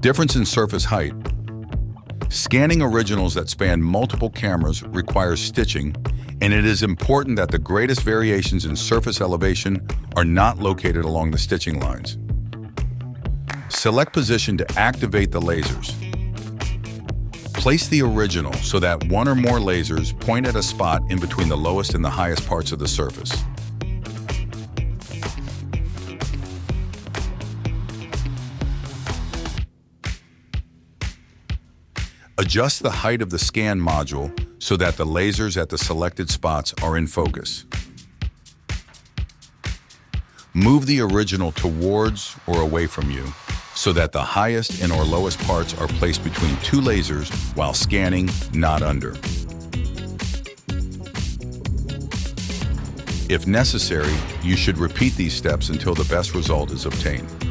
Difference in surface height. Scanning originals that span multiple cameras requires stitching, and it is important that the greatest variations in surface elevation are not located along the stitching lines. Select position to activate the lasers. Place the original so that one or more lasers point at a spot in between the lowest and the highest parts of the surface. Adjust the height of the scan module so that the lasers at the selected spots are in focus. Move the original towards or away from you so that the highest and or lowest parts are placed between two lasers while scanning, not under. If necessary, you should repeat these steps until the best result is obtained.